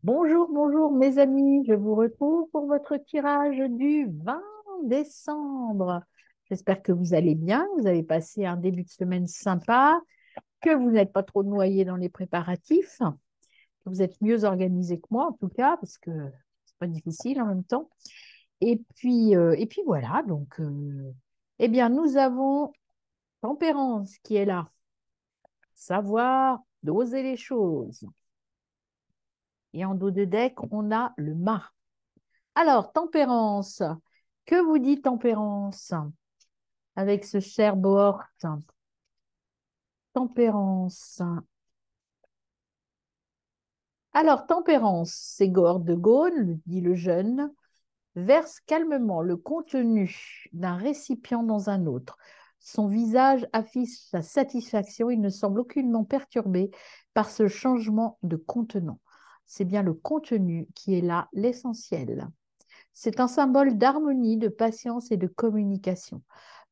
Bonjour, bonjour mes amis, je vous retrouve pour votre tirage du 20 décembre. J'espère que vous allez bien, vous avez passé un début de semaine sympa, que vous n'êtes pas trop noyés dans les préparatifs, que vous êtes mieux organisés que moi en tout cas, parce que c'est pas difficile en même temps. Et puis voilà, eh bien nous avons Tempérance qui est là, savoir doser les choses. Et en dos de deck, on a le mât. Alors, tempérance. Que vous dit tempérance avec ce cher Bohort? Tempérance. Alors, tempérance, c'est Bohort de Gaulle, dit le jeune, verse calmement le contenu d'un récipient dans un autre. Son visage affiche sa satisfaction. Il ne semble aucunement perturbé par ce changement de contenant. C'est bien le contenu qui est là l'essentiel. C'est un symbole d'harmonie, de patience et de communication.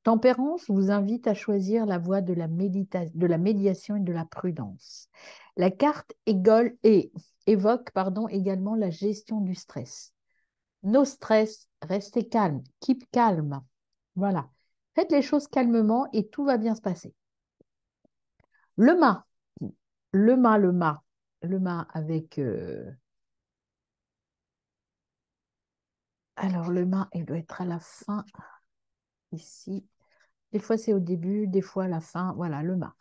Tempérance vous invite à choisir la voie de la médiation et de la prudence. La carte évoque également la gestion du stress. No stress, restez calme, keep calme. Voilà. Faites les choses calmement et tout va bien se passer. Le mât, le mât avec. Alors, le mât, il doit être à la fin, ici. Des fois, c'est au début, des fois à la fin. Voilà, le mât.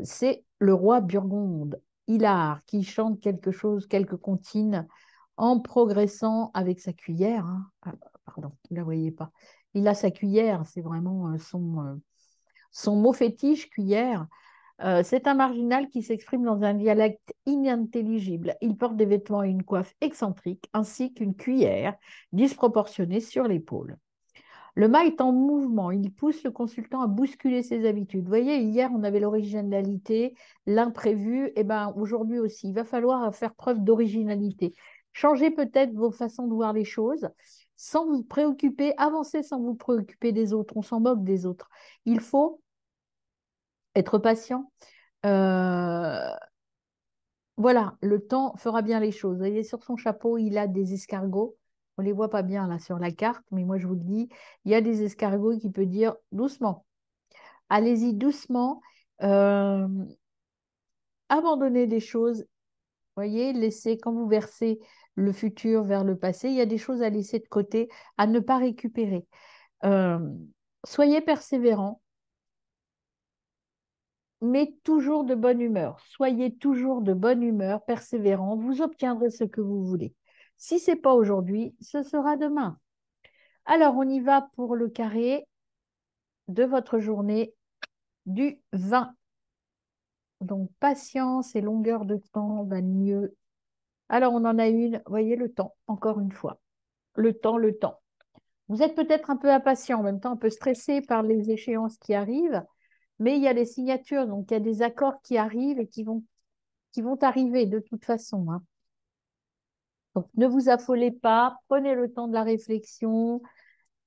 C'est le roi Burgonde, Hilar, qui chante quelque chose, quelques comptines, en progressant avec sa cuillère, hein. Ah, pardon, vous ne la voyez pas. Il a sa cuillère, c'est vraiment son mot fétiche, cuillère. C'est un marginal qui s'exprime dans un dialecte inintelligible. Il porte des vêtements et une coiffe excentrique, ainsi qu'une cuillère disproportionnée sur l'épaule. Le mât est en mouvement, il pousse le consultant à bousculer ses habitudes. Vous voyez, hier, on avait l'originalité, l'imprévu, et ben aujourd'hui aussi, il va falloir faire preuve d'originalité. Changez peut-être vos façons de voir les choses sans vous préoccuper, avancer sans vous préoccuper des autres. On s'en moque des autres. Il faut être patient. Euh, voilà, le temps fera bien les choses. Vous voyez, sur son chapeau, il a des escargots. On ne les voit pas bien là sur la carte, mais moi je vous le dis, il y a des escargots qui peut dire doucement. Allez-y doucement. Euh, Abandonnez des choses. Voyez, laissez, quand vous versez le futur vers le passé, il y a des choses à laisser de côté, à ne pas récupérer. Euh, Soyez persévérant, mais toujours de bonne humeur. Soyez toujours de bonne humeur, persévérant. Vous obtiendrez ce que vous voulez. Si ce n'est pas aujourd'hui, ce sera demain. Alors, on y va pour le carré de votre journée du 20. Donc, patience et longueur de temps va mieux. Alors, on en a une, vous voyez, le temps, encore une fois. Le temps, le temps. Vous êtes peut-être un peu impatient, en même temps un peu stressé par les échéances qui arrivent, mais il y a les signatures, donc il y a des accords qui arrivent et qui vont arriver de toute façon, hein. Donc, ne vous affolez pas, prenez le temps de la réflexion,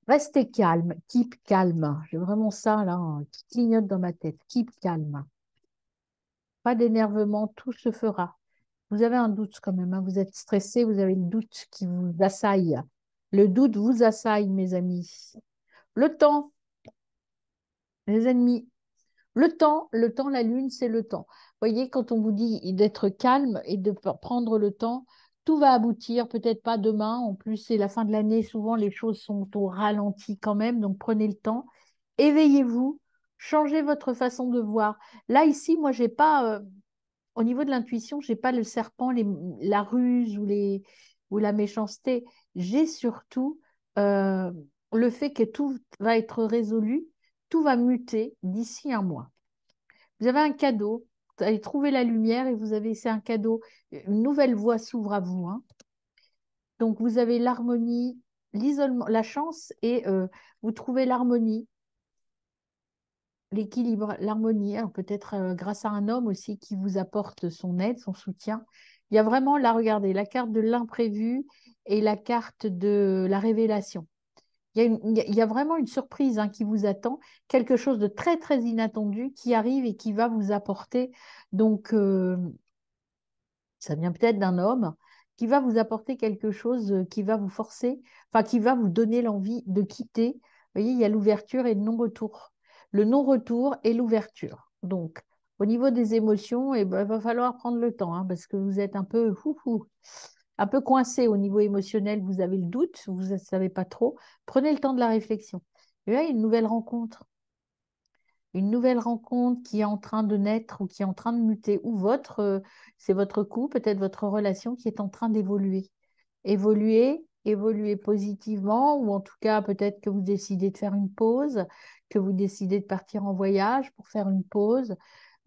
restez calme, keep calme. J'ai vraiment ça là, hein, qui clignote dans ma tête, keep calme. Pas d'énervement, tout se fera. Vous avez un doute quand même, hein, vous êtes stressé, vous avez le doute qui vous assaille. Le doute vous assaille, mes amis. Le temps, les ennemis. Le temps, la lune, c'est le temps. Vous voyez, quand on vous dit d'être calme et de prendre le temps, tout va aboutir, peut-être pas demain. En plus, c'est la fin de l'année, souvent les choses sont au ralenti quand même, donc prenez le temps. Éveillez-vous, changez votre façon de voir. Là, ici, moi, j'ai pas, au niveau de l'intuition, j'ai pas le serpent, la ruse ou la méchanceté. J'ai surtout euh, le fait que tout va être résolu, tout va muter d'ici un mois. Vous avez un cadeau, vous allez trouver la lumière et c'est un cadeau, une nouvelle voie s'ouvre à vous, hein. Donc vous avez l'harmonie, l'isolement, la chance et vous trouvez l'harmonie, l'équilibre, l'harmonie. Alors peut-être grâce à un homme aussi qui vous apporte son aide, son soutien. Il y a vraiment, là, regardez, la carte de l'imprévu et la carte de la révélation. Il y a vraiment une surprise, hein, qui vous attend, quelque chose de très, très inattendu qui arrive et qui va vous apporter donc Ça vient peut-être d'un homme qui va vous apporter quelque chose qui va vous forcer, enfin qui va vous donner l'envie de quitter. Vous voyez, il y a l'ouverture et le non-retour. Le non-retour et l'ouverture. Donc, au niveau des émotions, eh ben, il va falloir prendre le temps hein, parce que vous êtes un peu coincé au niveau émotionnel. Vous avez le doute, vous ne savez pas trop. Prenez le temps de la réflexion. Et là, il y a une nouvelle rencontre qui est en train de naître ou qui est en train de muter, ou c'est votre couple, peut-être votre relation qui est en train d'évoluer. Évoluer positivement, ou en tout cas, peut-être que vous décidez de faire une pause, que vous décidez de partir en voyage pour faire une pause.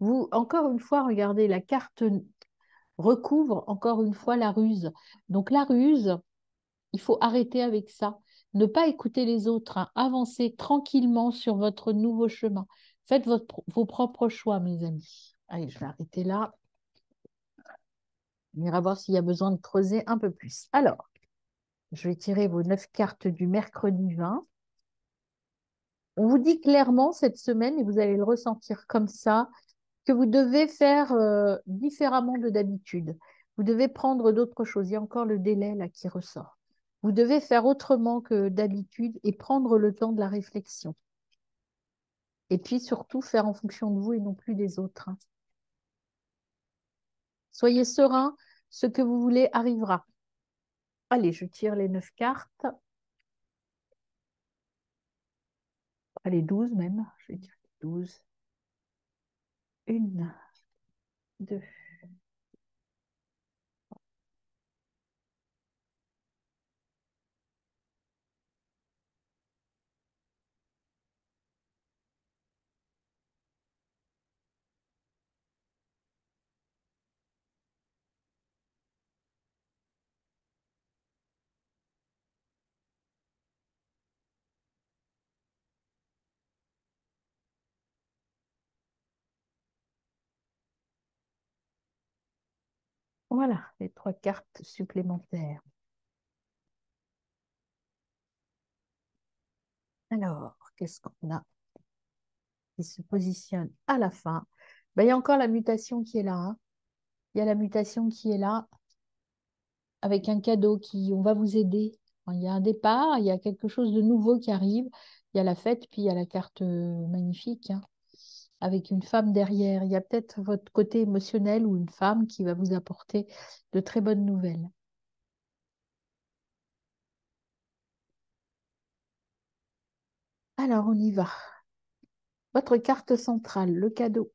Vous, encore une fois, regardez, la carte recouvre encore une fois la ruse. Donc la ruse, il faut arrêter avec ça. Ne pas écouter les autres, hein. Avancez tranquillement sur votre nouveau chemin. Faites vos propres choix, mes amis. Allez, je vais arrêter là. On ira voir s'il y a besoin de creuser un peu plus. Alors, je vais tirer vos 9 cartes du mercredi 20. On vous dit clairement cette semaine, et vous allez le ressentir comme ça, que vous devez faire différemment de d'habitude. Vous devez prendre d'autres choses. Il y a encore le délai là qui ressort. Vous devez faire autrement que d'habitude et prendre le temps de la réflexion. Et puis surtout faire en fonction de vous et non plus des autres, hein. Soyez serein, ce que vous voulez arrivera. Allez, je tire les 9 cartes. Allez, 12 même. Je vais tirer 12. Une, deux. Voilà, les 3 cartes supplémentaires. Alors, qu'est-ce qu'on a qui se positionne à la fin? Ben, il y a encore la mutation qui est là, hein. Il y a la mutation qui est là avec un cadeau qui, on va vous aider. Il y a un départ, il y a quelque chose de nouveau qui arrive. Il y a la fête, puis il y a la carte magnifique, hein, avec une femme derrière. Il y a peut-être votre côté émotionnel ou une femme qui va vous apporter de très bonnes nouvelles. Alors, on y va. Votre carte centrale, le cadeau,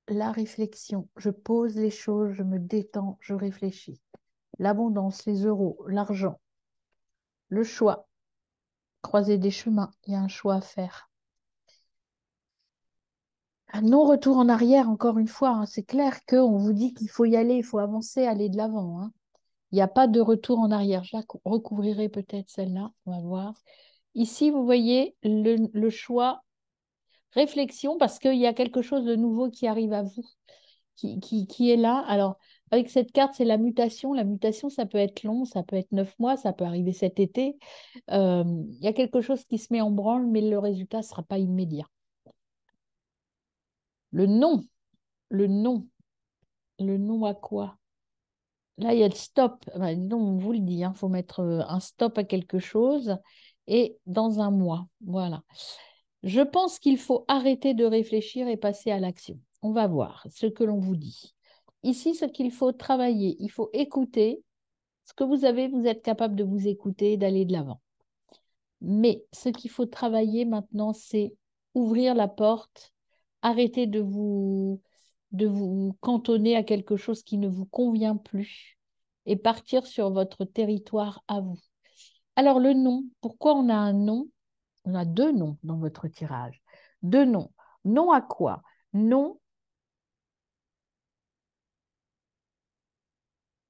la réflexion. Je pose les choses, je me détends, je réfléchis. L'abondance, les euros, l'argent, le choix, croiser des chemins, il y a un choix à faire. Un non-retour en arrière, encore une fois, hein, c'est clair qu'on vous dit qu'il faut y aller, il faut avancer, aller de l'avant, hein. Il n'y a pas de retour en arrière. Je la recouvrirai peut-être celle-là, on va voir. Ici, vous voyez le choix, réflexion, parce qu'il y a quelque chose de nouveau qui arrive à vous, qui est là. Alors, avec cette carte, c'est la mutation. La mutation, ça peut être long, ça peut être 9 mois, ça peut arriver cet été. Il y a quelque chose qui se met en branle, mais le résultat ne sera pas immédiat. Le non, le non, le non à quoi? Là, il y a le stop. Enfin, dis donc, on vous le dit, il faut mettre un stop à quelque chose et dans un mois. Voilà. Je pense qu'il faut arrêter de réfléchir et passer à l'action. On va voir ce que l'on vous dit. Ici, ce qu'il faut travailler, il faut écouter. Ce que vous avez, vous êtes capable de vous écouter et d'aller de l'avant. Mais ce qu'il faut travailler maintenant, c'est ouvrir la porte, arrêter de vous cantonner à quelque chose qui ne vous convient plus et partir sur votre territoire à vous. Alors le nom, pourquoi on a un nom? On a 2 noms dans votre tirage. 2 noms. Non à quoi? Non.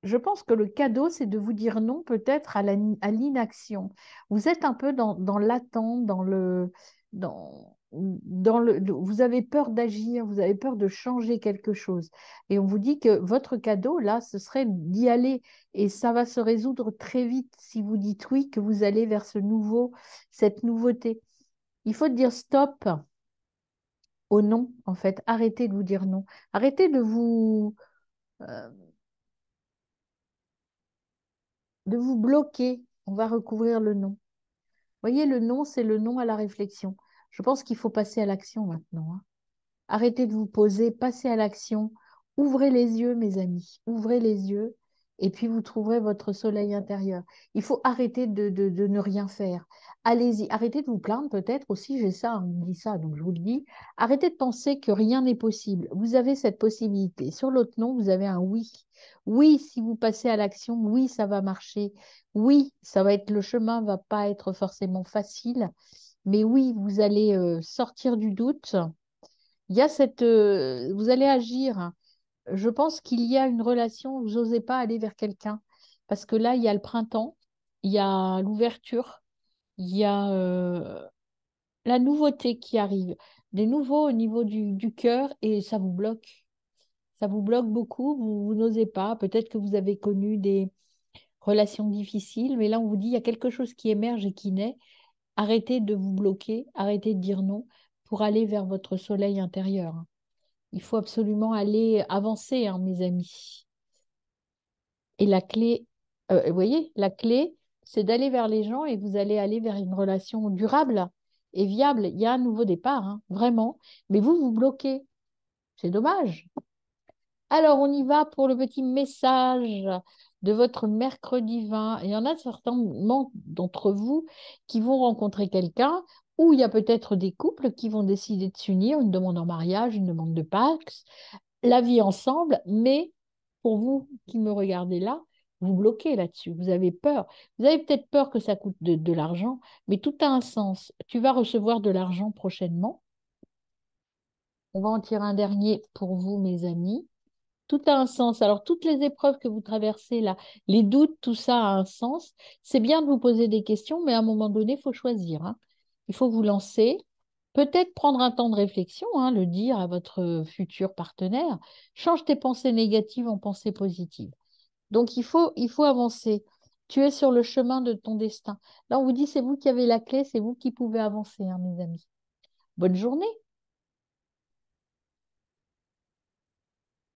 Je pense que le cadeau, c'est de vous dire non peut-être à l'inaction. Vous êtes un peu dans l'attente, vous avez peur d'agir, vous avez peur de changer quelque chose. Et on vous dit que votre cadeau, là, ce serait d'y aller. Et ça va se résoudre très vite si vous dites oui, que vous allez vers cette nouveauté. Il faut dire stop. au non, en fait. Arrêtez de vous dire non. Arrêtez euh, de vous bloquer. On va recouvrir le non. Voyez, le non, c'est le non à la réflexion. Je pense qu'il faut passer à l'action maintenant, hein. Arrêtez de vous poser, passez à l'action. Ouvrez les yeux, mes amis. Ouvrez les yeux et puis vous trouverez votre soleil intérieur. Il faut arrêter de ne rien faire. Allez-y. Arrêtez de vous plaindre peut-être aussi. J'ai ça, on me dit ça, donc je vous le dis. Arrêtez de penser que rien n'est possible. Vous avez cette possibilité. Sur l'autre non, vous avez un oui. Oui, si vous passez à l'action, oui, ça va marcher. Oui, ça va être le chemin, va pas être forcément facile. Mais oui, vous allez sortir du doute. Il y a vous allez agir. Je pense qu'il y a une relation, vous n'osez pas aller vers quelqu'un. Parce que là, il y a le printemps, il y a l'ouverture, il y a la nouveauté qui arrive, des nouveaux au niveau du cœur et ça vous bloque. Ça vous bloque beaucoup, vous n'osez pas. Peut-être que vous avez connu des relations difficiles, mais là, on vous dit, il y a quelque chose qui émerge et qui naît. Arrêtez de vous bloquer, arrêtez de dire non pour aller vers votre soleil intérieur. Il faut absolument aller avancer, hein, mes amis. Et la clé, vous voyez, la clé, c'est d'aller vers les gens et vous allez aller vers une relation durable et viable. Il y a un nouveau départ, hein, vraiment. Mais vous, vous bloquez. C'est dommage. Alors, on y va pour le petit message de votre mercredi 20. Il y en a certainement d'entre vous qui vont rencontrer quelqu'un ou il y a peut-être des couples qui vont décider de s'unir, une demande en mariage, une demande de Pax, la vie ensemble, mais pour vous qui me regardez là, vous bloquez là-dessus, vous avez peur. Vous avez peut-être peur que ça coûte de l'argent, mais tout a un sens. Tu vas recevoir de l'argent prochainement. On va en tirer un dernier pour vous, mes amis. Tout a un sens. Alors, toutes les épreuves que vous traversez là, les doutes, tout ça a un sens. C'est bien de vous poser des questions, mais à un moment donné, il faut choisir, hein. Il faut vous lancer. Peut-être prendre un temps de réflexion, hein, le dire à votre futur partenaire. Change tes pensées négatives en pensées positives. Donc, il faut avancer. Tu es sur le chemin de ton destin. Là, on vous dit, c'est vous qui avez la clé, c'est vous qui pouvez avancer, hein, mes amis. Bonne journée.